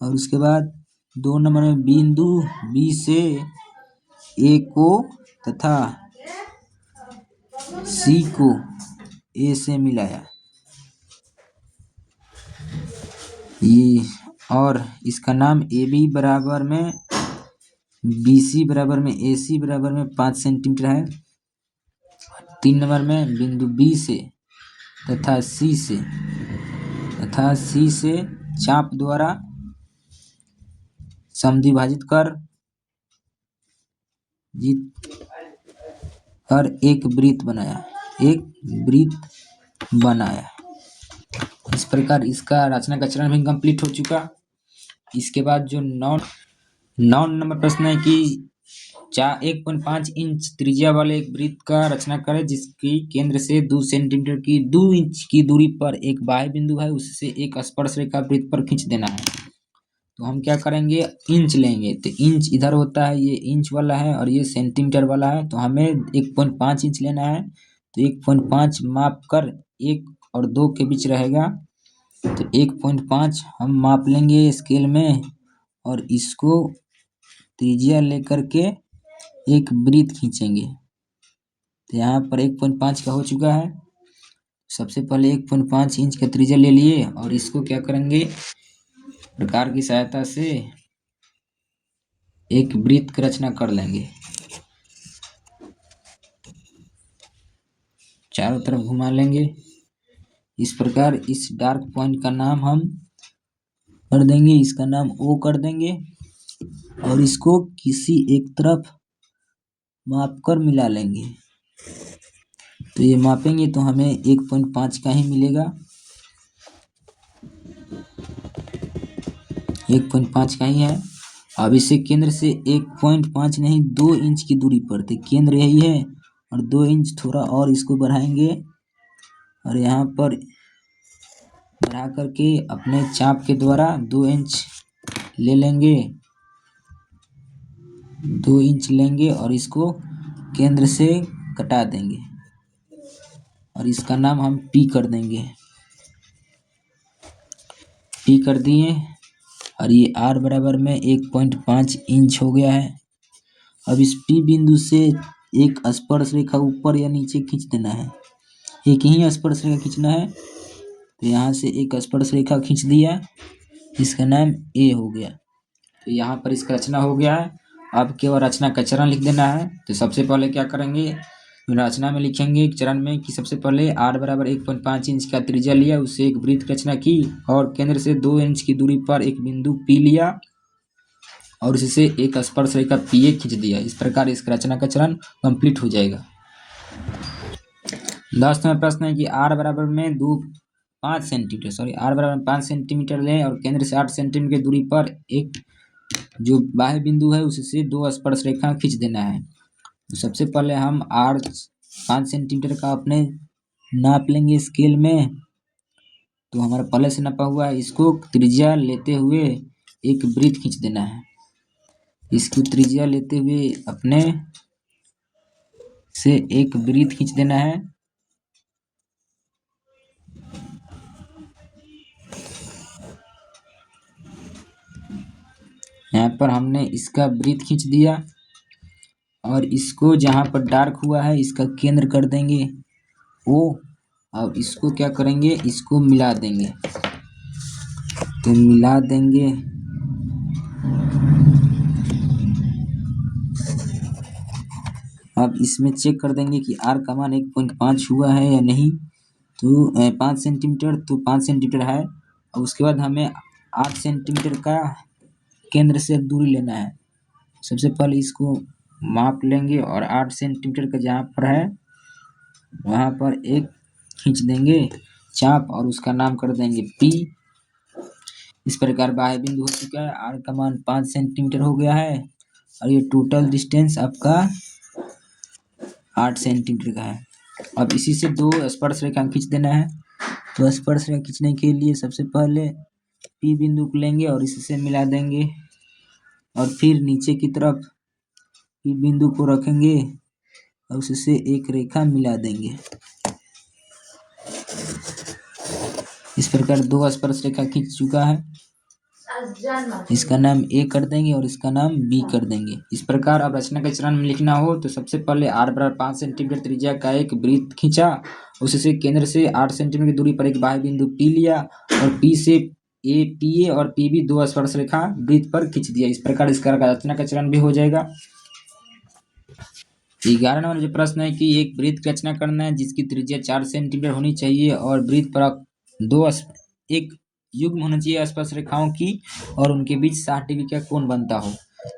और उसके बाद 2 नंबर में बिंदु B से A को तथा C को A से मिलाया। ये और इसका नाम AB बराबर में BC बराबर में AC बराबर में 5 सेंटीमीटर है। 3 नंबर में बिंदु B से तथा C से चाप द्वारा समद्विभाजित कर एक वृत्त बनाया। इस प्रकार इसका रचना का चरण भी कंप्लीट हो चुका। इसके बाद जो 9 नंबर प्रश्न है कि 1.5 इंच त्रिज्या वाले एक वृत्त का रचना करें जिसकी केंद्र से 2 इंच की दूरी पर एक बाह्य बिंदु है, उससे एक स्पर्श रेखा वृत्त पर खींच देना है। तो हम क्या करेंगे, इंच लेंगे। तो इंच इधर होता है, ये इंच वाला है और ये सेंटीमीटर वाला है, तो हमें 1.5 इंच लेना है। तो 1.5 माप कर 1 और 2 के बीच रहेगा, तो 1.5 हम माप लेंगे स्केल में और इसको त्रिज्या लेकर के एक वृत्त खींचेंगे। तो यहाँ पर 1.5 का हो चुका है। सबसे पहले 1.5 इंच का त्रिज्या ले लिए और इसको क्या करेंगे, प्रकार की सहायता से एक वृत्त की रचना कर लेंगे। चारों तरफ घुमा लेंगे। इस प्रकार इस डार्क पॉइंट का नाम हम कर देंगे, इसका नाम O कर देंगे और इसको किसी एक तरफ माप कर मिला लेंगे। तो ये मापेंगे तो हमें 1.5 का ही मिलेगा, 1.5 का ही है। अब इसे केंद्र से 1.5 नहीं 2 इंच की दूरी पर, तो केंद्र यही है और 2 इंच थोड़ा और इसको बढ़ाएंगे और यहाँ पर बढ़ा करके अपने चाप के द्वारा 2 इंच ले लेंगे, 2 इंच लेंगे और इसको केंद्र से कटा देंगे और इसका नाम हम P कर देंगे। P कर दिए और ये R बराबर में 1.5 इंच हो गया है। अब इस P बिंदु से एक स्पर्श रेखा ऊपर या नीचे खींच देना है, एक ही स्पर्श रेखा खींचना है। तो यहाँ से एक स्पर्श रेखा खींच दिया, इसका नाम A हो गया। तो यहाँ पर इसका रचना हो गया है। अब केवल रचना का चरण लिख देना है। तो सबसे पहले क्या करेंगे, रचना में लिखेंगे चरण में कि सबसे पहले R बराबर 1.5 इंच का त्रिज्या लिया, उससे एक वृत्त की रचना की और केंद्र से 2 इंच की दूरी पर एक बिंदु P लिया और उससे एक स्पर्श रेखा PA खींच दिया। इस प्रकार इस रचना का चरण कंप्लीट हो जाएगा। 10 में प्रश्न है कि R बराबर में 5 सेंटीमीटर लें और केंद्र से 8 सेंटीमीटर की दूरी पर एक जो बाह्य बिंदु है उससे 2 स्पर्श रेखा खींच देना है। तो सबसे पहले हम R 5 सेंटीमीटर का अपने नाप लेंगे स्केल में। तो हमारा पहले से नापा हुआ है, इसको त्रिज्या लेते हुए एक वृत्त खींच देना है। इसको त्रिज्या लेते हुए अपने से एक वृत्त खींच देना है। यहाँ पर हमने इसका वृत्त खींच दिया और इसको जहाँ पर डार्क हुआ है इसका केंद्र कर देंगे O और इसको क्या करेंगे, इसको मिला देंगे। तो मिला देंगे अब इसमें चेक कर देंगे कि R का मान 1.5 हुआ है या नहीं। तो 5 सेंटीमीटर, तो 5 सेंटीमीटर है। और उसके बाद हमें 8 सेंटीमीटर का केंद्र से दूरी लेना है। सबसे पहले इसको माप लेंगे और 8 सेंटीमीटर का जहाँ पर है वहाँ पर एक खींच देंगे चाप और उसका नाम कर देंगे P। इस प्रकार बाह्य बिंदु हो चुका है। R का मान 5 सेंटीमीटर हो गया है और ये टोटल डिस्टेंस आपका 8 सेंटीमीटर का है। अब इसी से 2 स्पर्श रेखा खींच देना है। तो स्पर्श रेखा खींचने के लिए सबसे पहले P बिंदु को लेंगे और इससे मिला देंगे और फिर नीचे की तरफ P बिंदु को रखेंगे और उससे एक रेखा मिला देंगे। इस प्रकार 2 स्पर्शरेखा खींच चुका है। इसका नाम ए कर देंगे और इसका नाम बी कर देंगे। इस प्रकार अब रचना के चरण में लिखना हो तो सबसे पहले r बराबर 5 सेंटीमीटर त्रिज्या का एक वृत्त खींचा, उससे केंद्र से 8 सेंटीमीटर की दूरी पर एक बाह्य बिंदु P लिया और P से PA और PB 2 स्पर्शरेखा वृत्त पर खींच दिया। इस प्रकार इसका रचना का चरण भी हो जाएगा। 11 नंबर जो प्रश्न है कि एक वृत्त की रचना करना है जिसकी त्रिज्या 4 सेंटीमीटर होनी चाहिए और वृत्त पर एक युग्म होना चाहिए स्पर्श रेखाओं की और उनके बीच 60 डिग्री का कोण बनता हो।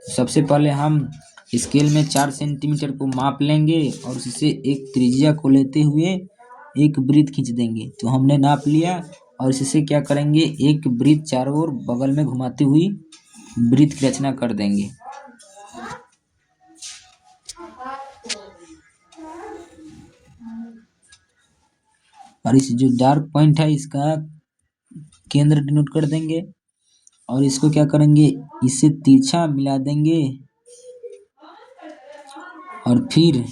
सबसे पहले हम स्केल में 4 सेंटीमीटर को माप लेंगे और उससे एक त्रिज्या को लेते हुए एक वृत्त खींच देंगे। तो हमने नाप लिया और इससे क्या करेंगे, एक वृत्त चारों ओर बगल में घुमाती हुई वृत्त की रचना कर देंगे। और इस जो डार्क पॉइंट है इसका केंद्र डिनोट कर देंगे और इसको क्या करेंगे, इससे तिरछा मिला देंगे और फिर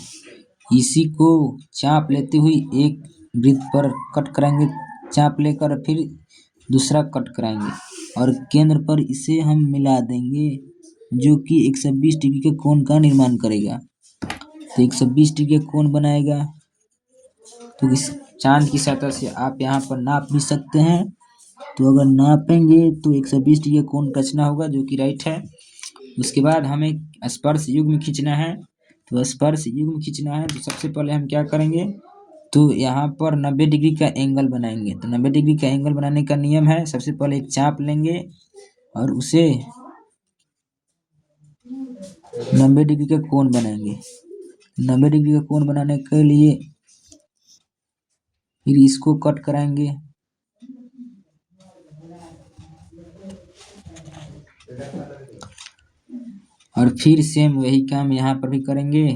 इसी को चाप लेते हुए एक वृत्त पर कट कराएंगे, चाप लेकर फिर दूसरा कट कराएंगे और केंद्र पर इसे हम मिला देंगे जो कि 120 डिग्री के कोण का निर्माण करेगा। तो 120 डिग्री का कोण बनाएगा। तो इस चांद की सतह से आप यहाँ पर नाप भी सकते हैं। तो अगर नापेंगे तो 120 डिग्री का कोण रचना होगा जो कि राइट है। उसके बाद हमें स्पर्श युग्म खींचना है। तो स्पर्श युग्म खींचना है तो सबसे पहले हम क्या करेंगे, तो यहाँ पर 90 डिग्री का एंगल बनाएंगे। तो 90 डिग्री का एंगल बनाने का नियम है, सबसे पहले एक चाप लेंगे और उसे 90 डिग्री का कोण बनाएंगे। 90 डिग्री का कोण बनाने के लिए फिर इसको कट कराएंगे और फिर सेम वही काम यहाँ पर भी करेंगे।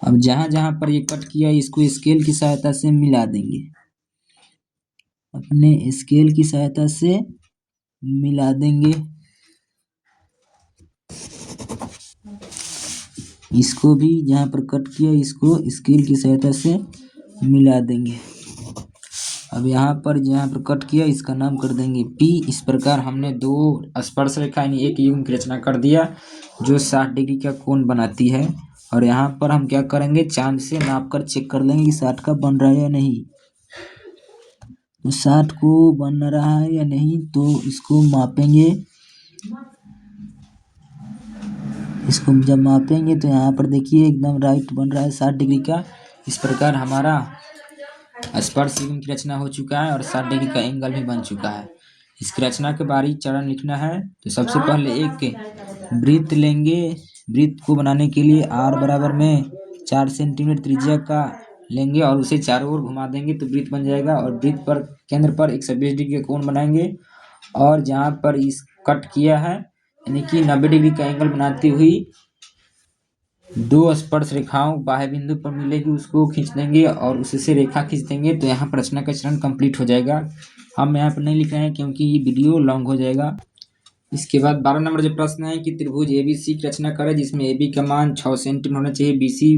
अब जहाँ जहाँ पर ये कट किया इसको स्केल की सहायता से मिला देंगे, अपने स्केल की सहायता से मिला देंगे। इसको भी जहाँ पर कट किया इसको स्केल की सहायता से मिला देंगे। अब यहाँ पर जहाँ पर कट किया इसका नाम कर देंगे P। इस प्रकार हमने 2 स्पर्श रेखा यानी एक युग्म की रचना कर दिया जो 60 डिग्री का कोण बनाती है। और यहाँ पर हम क्या करेंगे, चांद से नाप कर चेक कर लेंगे कि 60 का बन रहा है या नहीं। तो 60 को बन रहा है या नहीं तो इसको मापेंगे। इसको जब मापेंगे तो यहाँ पर देखिए एकदम राइट बन रहा है 60 डिग्री का। इस प्रकार हमारा स्पर्श युग्म की रचना हो चुका है और 60 डिग्री का एंगल भी बन चुका है। इसकी रचना के बारीक चरण लिखना है। तो सबसे पहले एक वृत्त लेंगे। वृत्त को बनाने के लिए r बराबर में 4 सेंटीमीटर त्रिज्या का लेंगे और उसे चारों ओर घुमा देंगे तो वृत्त बन जाएगा। और वृत्त पर केंद्र पर 120 डिग्री का कोण बनाएंगे और जहाँ पर इस कट किया है यानी कि 90 डिग्री का एंगल बनाती हुई 2 स्पर्श रेखाओं बाह्य बिंदु पर मिलेगी उसको खींच देंगे और उससे रेखा खींच देंगे। तो यहाँ पर रचना का चरण कंप्लीट हो जाएगा। हम यहाँ पर नहीं लिख रहे हैं क्योंकि ये वीडियो लॉन्ग हो जाएगा। इसके बाद 12 नंबर जो प्रश्न है कि त्रिभुज ABC की रचना करें जिसमें AB का मान 6 सेंटीमीटर होना चाहिए, BC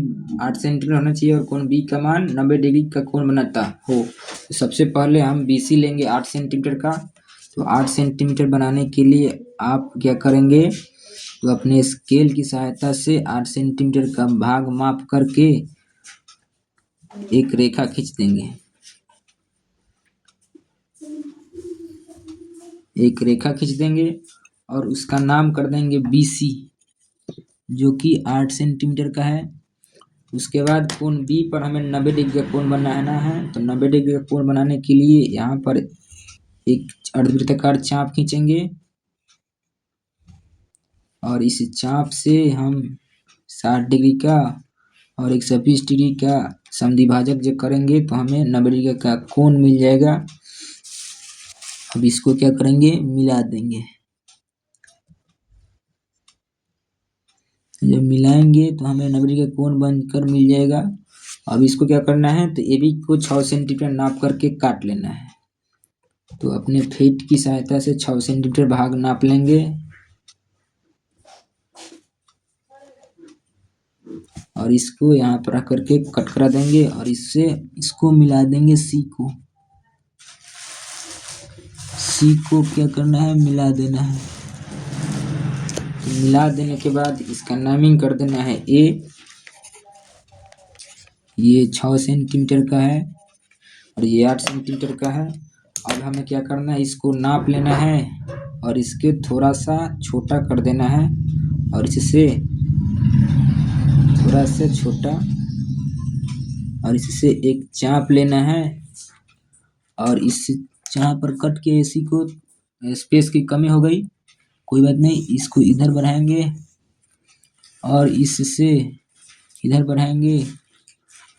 8 सेंटीमीटर होना चाहिए और कोण B का मान 90 डिग्री का कोण बनाता हो। तो सबसे पहले हम BC लेंगे 8 सेंटीमीटर का। तो 8 सेंटीमीटर बनाने के लिए आप क्या करेंगे, तो अपने स्केल की सहायता से 8 सेंटीमीटर का भाग माप करके एक रेखा खींच देंगे। एक रेखा खींच देंगे और उसका नाम कर देंगे BC जो कि 8 सेंटीमीटर का है। उसके बाद कोण B पर हमें 90 डिग्री का कोण बनाना है। तो 90 डिग्री का कोण बनाने के लिए यहाँ पर एक अर्धवृत्ताकार चाप खींचेंगे और इस चाप से हम 60 डिग्री का और 120 डिग्री का समद्विभाजक जो करेंगे तो हमें 90 डिग्री का कोण मिल जाएगा। अब इसको क्या करेंगे, मिला देंगे। जब मिलाएंगे तो हमें 90 डिग्री का कोण बनकर मिल जाएगा। अब इसको क्या करना है, तो ए बी को 6 सेंटीमीटर नाप करके काट लेना है। तो अपने फीट की सहायता से 6 सेंटीमीटर भाग नाप लेंगे और इसको यहाँ पर रख करके कट करा देंगे और इससे इसको मिला देंगे सी को। सी को क्या करना है, मिला देना है। तो मिला देने के बाद इसका नामिंग कर देना है ए। ये 6 सेंटीमीटर का है और ये 8 सेंटीमीटर का है। अब हमें क्या करना है, इसको नाप लेना है और इसके थोड़ा सा छोटा कर देना है और इससे थोड़ा सा छोटा और इससे एक चाप लेना है और इस जहाँ पर कट के इसी को स्पेस की कमी हो गई, कोई बात नहीं, इसको इधर बढ़ाएंगे और इससे इधर बढ़ाएंगे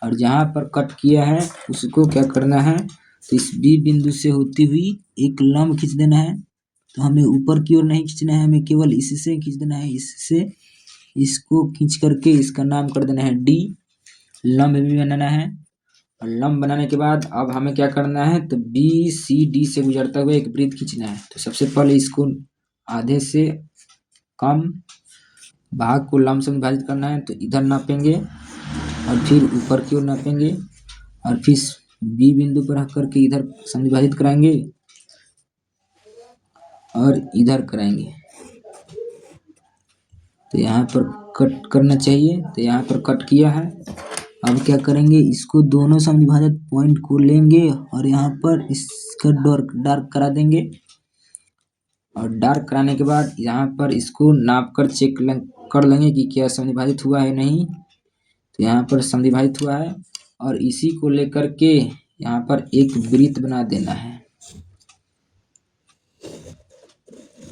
और जहाँ पर कट किया है उसको क्या करना है, तो इस बी बिंदु से होती हुई एक लंब खींच देना है। तो हमें ऊपर की ओर नहीं खींचना है, हमें केवल इससे खींच देना है। इससे इसको खींच करके इसका नाम कर देना है डी। लंब भी बनाना है और लंब बनाने के बाद अब हमें क्या करना है, तो बी सी डी से गुजरता हुआ एक वृत्त खींचना है। तो सबसे पहले इसको आधे से कम भाग को लंब से विभाजित करना है। तो इधर नापेंगे और फिर ऊपर की ओर नापेंगे और फिर बी बिंदु पर रख करके इधर समविभाजित कराएंगे और इधर कराएंगे। तो यहाँ पर कट करना चाहिए, तो यहाँ पर कट किया है। अब क्या करेंगे, इसको दोनों समविभाजित पॉइंट को लेंगे और यहाँ पर इसका डार्क करा देंगे और डार्क कराने के बाद यहाँ पर इसको नाप कर चेक कर लेंगे कि क्या समविभाजित हुआ है नहीं। तो यहाँ पर समविभाजित हुआ है और इसी को लेकर के यहाँ पर एक वृत्त बना देना है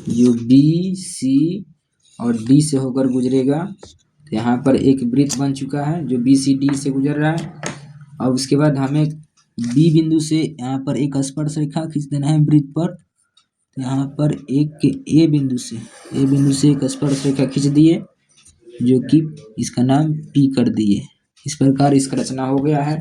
जो बी सी और डी से होकर गुजरेगा। तो यहाँ पर एक वृत्त बन चुका है जो बी सी डी से गुजर रहा है। अब उसके बाद हमें बी बिंदु से यहाँ पर एक स्पर्श रेखा खींच देना है वृत्त पर। तो यहाँ पर एक ए बिंदु से एक स्पर्श रेखा खींच दिए जो कि इसका नाम पी कर दिए। इस प्रकार इसका रचना हो गया है।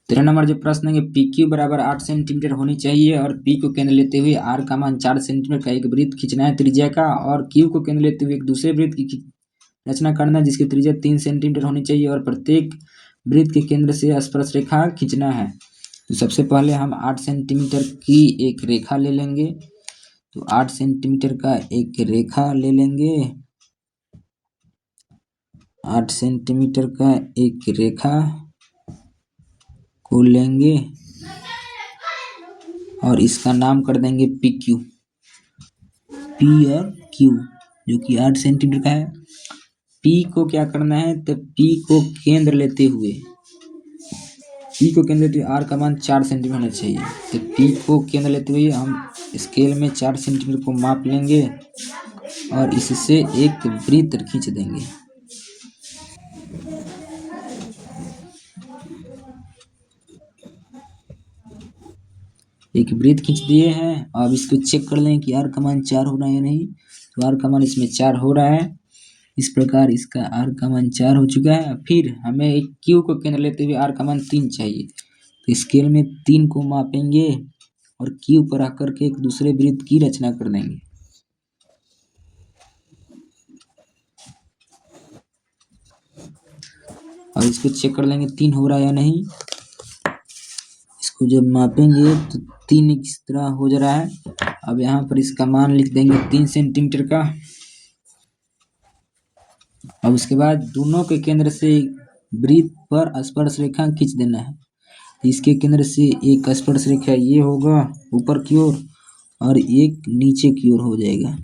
तेरह नंबर जो प्रश्न है, पी क्यू बराबर 8 सेंटीमीटर होनी चाहिए और पी को केंद्र लेते हुए आर का मान 4 सेंटीमीटर का एक वृत्त खींचना है त्रिज्या का, और क्यू को केंद्र लेते हुए एक दूसरे वृत्त की रचना करना है जिसकी त्रिज्या 3 सेंटीमीटर होनी चाहिए और प्रत्येक वृत्त के केंद्र से स्पर्श रेखा खींचना है। तो सबसे पहले हम 8 सेंटीमीटर की एक रेखा ले लेंगे। तो 8 सेंटीमीटर का एक रेखा ले लेंगे, 8 सेंटीमीटर का एक रेखा को लेंगे और इसका नाम कर देंगे पी क्यू। पी और क्यू जो कि 8 सेंटीमीटर का है। पी को क्या करना है, तो पी को केंद्र लेते हुए आर का मान 4 सेंटीमीटर होना चाहिए। तो पी को केंद्र लेते हुए हम स्केल में 4 सेंटीमीटर को माप लेंगे और इससे एक वृत्त खींच देंगे। एक वृत्त खींच दिए हैं। अब इसको चेक कर लें कि आर का मान 4 हो रहा है या नहीं। तो आर का मान इसमें 4 हो रहा है। इस प्रकार इसका आर का मान 4 हो चुका है। फिर हमें एक क्यू को केंद्र लेते हुए आर का मान 3 चाहिए। तो स्केल में 3 को मापेंगे और क्यू पर आकर के एक दूसरे वृत्त की रचना कर देंगे। और इसको चेक कर लेंगे 3 हो रहा है या नहीं। इसको जब मापेंगे तो 3 इस तरह हो जा रहा है। अब यहाँ पर इसका मान लिख देंगे 3 सेंटीमीटर का। अब उसके बाद दोनों के केंद्र से वृत्त पर स्पर्श रेखा खींच देना है। इसके केंद्र से एक स्पर्श रेखा ये होगा ऊपर की ओर और एक नीचे की ओर हो जाएगा।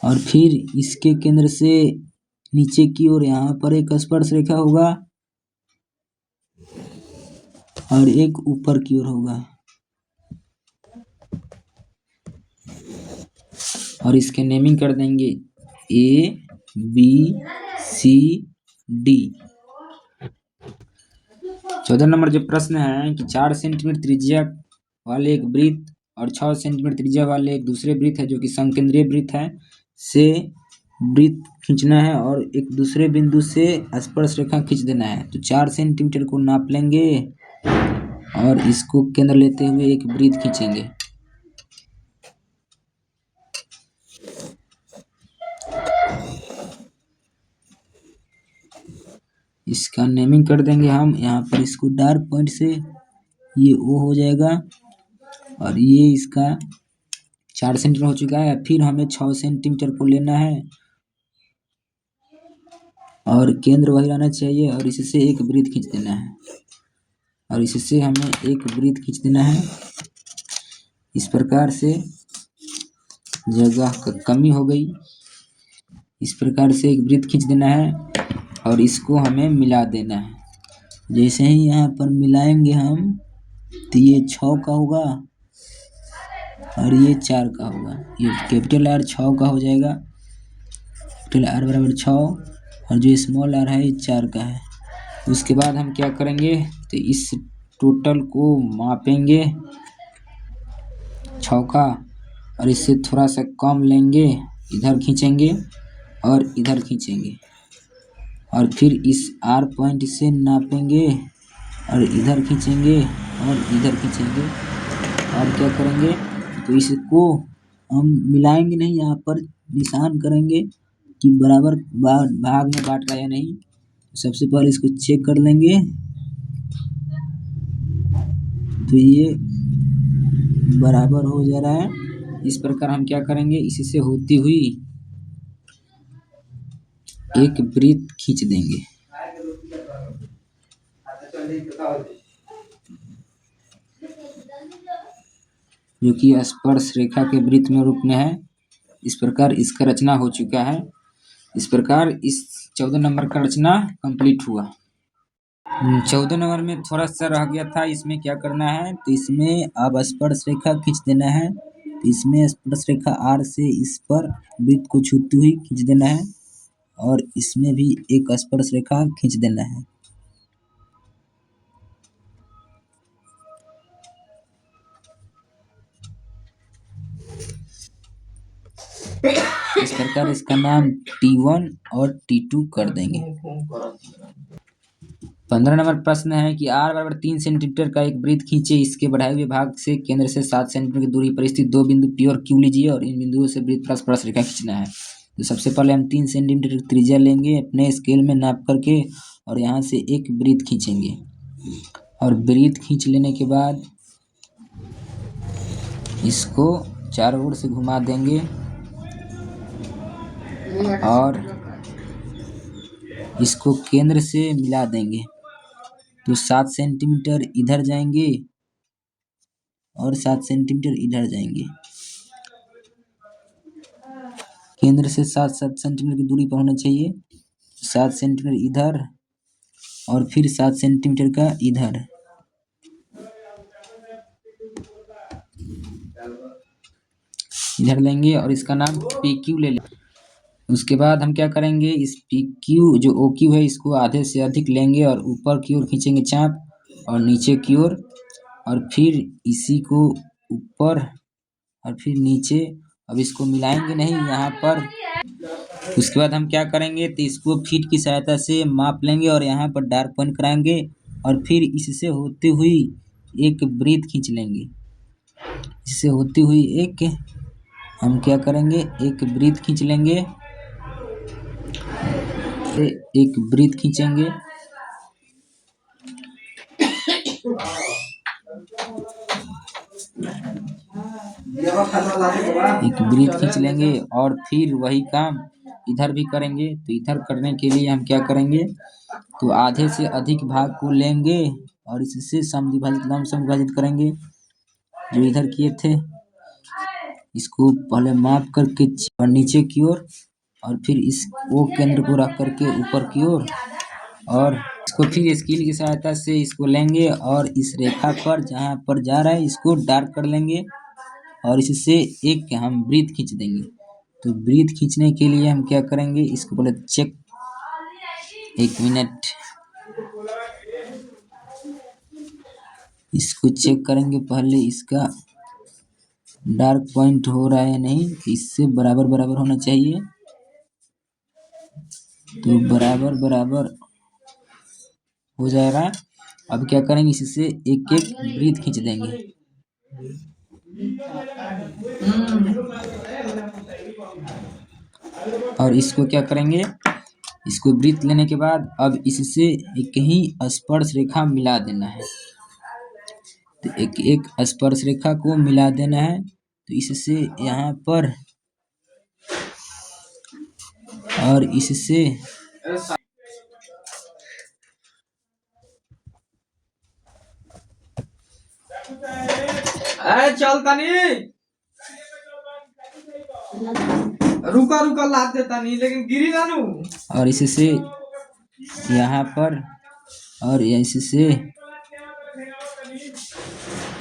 और फिर इसके केंद्र से नीचे की ओर यहाँ पर एक स्पर्श रेखा होगा और एक ऊपर की ओर होगा और इसके नेमिंग कर देंगे A B C D. 14 number जो प्रश्न है कि 4 सेंटीमीटर त्रिज्या वाले एक वृत्त और 6 सेंटीमीटर त्रिज्या वाले एक दूसरे वृत्त है जो कि संकेंद्रीय वृत्त है से वृत्त खींचना है और एक दूसरे बिंदु से स्पर्श रेखा खींच देना है। तो 4 सेंटीमीटर को नाप लेंगे और इसको केंद्र लेते हुए एक वृत्त खींचेंगे। इसका नेमिंग कर देंगे हम यहाँ पर, इसको डार्क पॉइंट से ये ओ हो जाएगा और ये इसका 4 सेंटीमीटर हो चुका है। फिर हमें 6 सेंटीमीटर को लेना है और केंद्र वही रहना चाहिए और इससे एक वृत्त खींच देना है और इससे हमें एक वृत्त खींच देना है। इस प्रकार से जगह का कमी हो गई। इस प्रकार से एक वृत्त खींच देना है और इसको हमें मिला देना है। जैसे ही यहाँ पर मिलाएंगे हम तो ये 6 का होगा और ये 4 का होगा। ये कैपिटल R 6 का हो जाएगा, कैपिटल R बराबर 6 और जो स्मॉल r है ये 4 का है। उसके बाद हम क्या करेंगे तो इस टोटल को मापेंगे 6 का और इससे थोड़ा सा कम लेंगे, इधर खींचेंगे और इधर खींचेंगे और फिर इस R पॉइंट से नापेंगे और इधर खींचेंगे और इधर खींचेंगे और क्या करेंगे तो इसको हम मिलाएंगे नहीं, यहाँ पर निशान करेंगे कि बराबर भाग में बांट रहा है या नहीं। सबसे पहले इसको चेक कर लेंगे तो ये बराबर हो जा रहा है। इस प्रकार हम क्या करेंगे, इससे होती हुई एक वृत्त खींच देंगे। जो कि स्पर्श रेखा के वृत्त में रूप में है। इस प्रकार इसका रचना हो चुका है। इस प्रकार इस 14 नंबर का रचना कंप्लीट हुआ। 14 नंबर में थोड़ा सा रह गया था, इसमें क्या करना है तो इसमें अब स्पर्श रेखा खींच देना है। तो इसमें स्पर्श रेखा R से इस पर वृत्त को छूती हुई खींच देना है और इसमें भी एक स्पर्श रेखा खींच देना है। इस प्रकार इसका नाम T1 और T2 कर देंगे। 15 नंबर प्रश्न है कि R बराबर 3 सेंटीमीटर का एक वृत्त खींचे, इसके बढ़ाए हुए भाग से केंद्र से 7 सेंटीमीटर की दूरी पर स्थित दो बिंदु P और Q लीजिए और इन बिंदुओं से वृत्त पर स्पर्श रेखा खींचना है। तो सबसे पहले हम 3 सेंटीमीटर की त्रिज्या लेंगे अपने स्केल में नाप करके और यहाँ से एक वृत्त खींचेंगे और वृत्त खींच लेने के बाद इसको चारों ओर से घुमा देंगे और इसको केंद्र से मिला देंगे। तो 7 सेंटीमीटर इधर जाएंगे और 7 सेंटीमीटर इधर जाएंगे। केंद्र से 7-7 सेंटीमीटर की दूरी पर होना चाहिए। 7 सेंटीमीटर इधर और फिर 7 सेंटीमीटर का इधर। इधर लेंगे और इसका नाम PQ ले लेंगे। उसके बाद हम क्या करेंगे, इस PQ जो OQ है इसको आधे से अधिक लेंगे और ऊपर की ओर खींचेंगे चाप और नीचे की ओर और फिर इसी को ऊपर और फिर नीचे। अब इसको मिलाएंगे नहीं यहाँ पर। उसके बाद हम क्या करेंगे तो इसको फीट की सहायता से माप लेंगे और यहाँ पर डार्क पॉइंट कराएंगे और फिर इससे होती हुई एक वृत्त खींच लेंगे। इससे होती हुई एक हम क्या करेंगे, एक वृत्त खींच लेंगे, एक वृत्त खींचेंगे एक वृत्त खींच लेंगे और फिर वही काम इधर भी करेंगे। तो इधर करने के लिए हम क्या करेंगे तो आधे से अधिक भाग को लेंगे और इससे समविभाजित लमसम विभाजित करेंगे जो इधर किए थे। इसको पहले माप करके और नीचे की ओर और फिर इस वो केंद्र को रख करके ऊपर की ओर और इसको फिर स्केल की सहायता से इसको लेंगे और इस रेखा पर जहाँ पर जा रहा है इसको डार्क कर लेंगे और इससे एक हम वृत्त खींच देंगे। तो वृत्त खींचने के लिए हम क्या करेंगे, इसको पहले चेक, एक मिनट, इसको चेक करेंगे पहले इसका डार्क पॉइंट हो रहा है नहीं, इससे बराबर बराबर होना चाहिए। तो बराबर बराबर हो जाएगा। अब क्या करेंगे, इससे एक एक ब्रीथ खींच देंगे। और इसको क्या करेंगे, इसको ब्रीथ लेने के बाद अब इससे एक ही स्पर्श रेखा मिला देना है। तो एक एक स्पर्श रेखा को मिला देना है। तो इससे यहाँ पर और इससे चल तनी रुका रुका लाद देता नहीं, लेकिन गिरी ना नू। और इससे यहाँ पर और इससे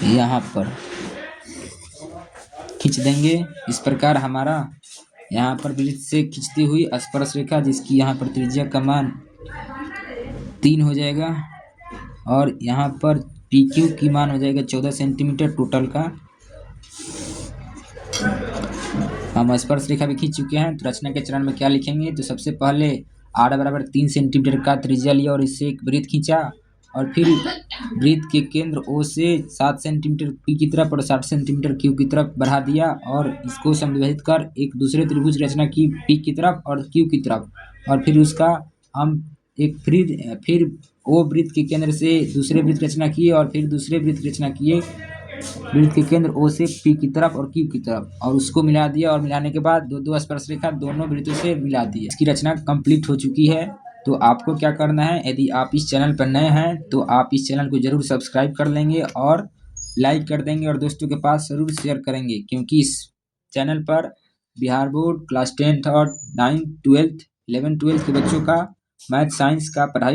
यहाँ पर खींच देंगे। इस प्रकार हमारा यहाँ पर वृत्त से खींचती हुई स्पर्श रेखा, जिसकी यहाँ पर त्रिज्या का मान 3 हो जाएगा और यहाँ पर PQ की मान हो जाएगा 14 सेंटीमीटर टोटल का। हम स्पर्श रेखा भी खींच चुके हैं। तो रचना के चरण में क्या लिखेंगे, तो सबसे पहले R बराबर 3 सेंटीमीटर का त्रिज्या लिया और इससे एक वृत्त खींचा और फिर वृत्त के केंद्र O से 7 सेंटीमीटर P की तरफ और 60 सेंटीमीटर Q की तरफ बढ़ा दिया और इसको समविभाजित कर एक दूसरे त्रिभुज रचना की P की तरफ और Q की तरफ। और फिर उसका हम एक फिर O वृत्त के केंद्र से दूसरे वृत्त रचना किए और फिर दूसरे वृत्त रचना किए वृत्त के केंद्र O से P की तरफ और Q की तरफ, और उसको मिला दिया और मिलाने के बाद दो दो स्पर्श रेखा दोनों वृत्तों से मिला दिया। इसकी रचना कंप्लीट हो चुकी है। तो आपको क्या करना है, यदि आप इस चैनल पर नए हैं तो आप इस चैनल को जरूर सब्सक्राइब कर लेंगे और लाइक कर देंगे और दोस्तों के पास जरूर शेयर करेंगे, क्योंकि इस चैनल पर बिहार बोर्ड क्लास 10th और 9th 12th 11th 12th के बच्चों का मैथ साइंस का पढ़ाई